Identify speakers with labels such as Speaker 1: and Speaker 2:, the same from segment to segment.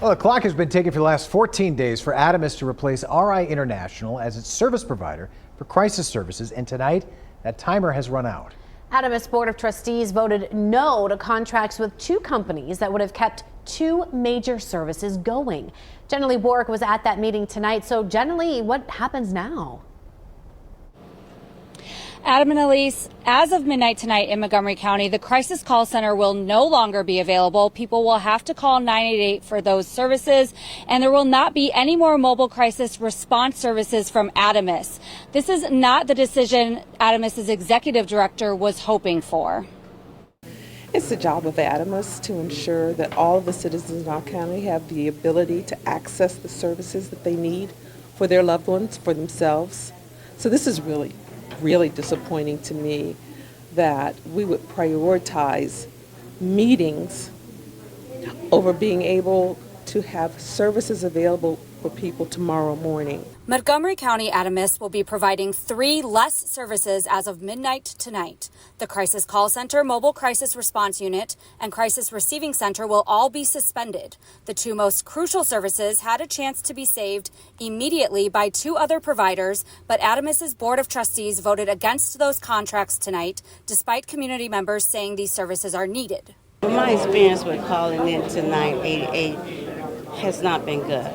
Speaker 1: Well, the clock has been ticking for the last 14 days for ADAMHS to replace RI International as its service provider for crisis services, and tonight that timer has run out.
Speaker 2: ADAMHS Board of Trustees voted no to contracts with two companies that would have kept two major services going. Jenna Lee Warwick was at that meeting tonight. So Jenna Lee, what happens now?
Speaker 3: Adam and Elise, as of midnight tonight in Montgomery County, the crisis call center will no longer be available. People will have to call 988 for those services, and there will not be any more mobile crisis response services from ADAMHS. This is not the decision ADAMHS's executive director was hoping for.
Speaker 4: It's the job of ADAMHS to ensure that all of the citizens in our county have the ability to access the services that they need for their loved ones, for themselves. So this is really disappointing to me that we would prioritize meetings over being able to have services available for people tomorrow morning.
Speaker 3: Montgomery County ADAMHS will be providing 3 less services as of midnight tonight. The Crisis Call Center, Mobile Crisis Response Unit, and Crisis Receiving Center will all be suspended. The 2 most crucial services had a chance to be saved immediately by 2 other providers, but ADAMHS's Board of Trustees voted against those contracts tonight, despite community members saying these services are needed.
Speaker 5: My experience with calling in to 988 has not been good.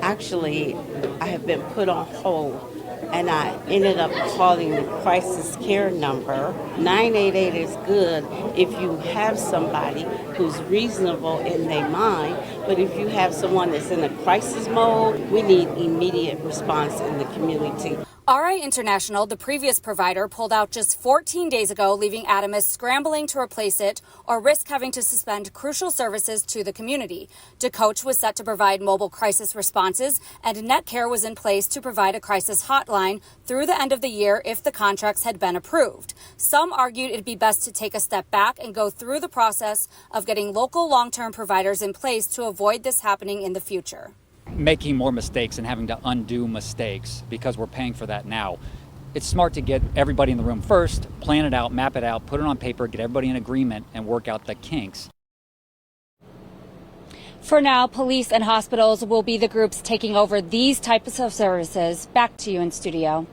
Speaker 5: Actually, I have been put on hold, and I ended up calling the crisis care number. 988 is good if you have somebody who's reasonable in their mind, but if you have someone that's in a crisis mode, we need immediate response in the community.
Speaker 3: RI International, the previous provider, pulled out just 14 days ago, leaving ADAMHS scrambling to replace it or risk having to suspend crucial services to the community. DeCoach was set to provide mobile crisis responses, and NetCare was in place to provide a crisis hotline through the end of the year if the contracts had been approved. Some argued it'd be best to take a step back and go through the process of getting local long-term providers in place to avoid this happening in the future.
Speaker 6: Making more mistakes and having to undo mistakes because we're paying for that now. It's smart to get everybody in the room first, plan it out, map it out, put it on paper, get everybody in agreement, and work out the kinks.
Speaker 3: For now, police and hospitals will be the groups taking over these types of services. Back to you in studio.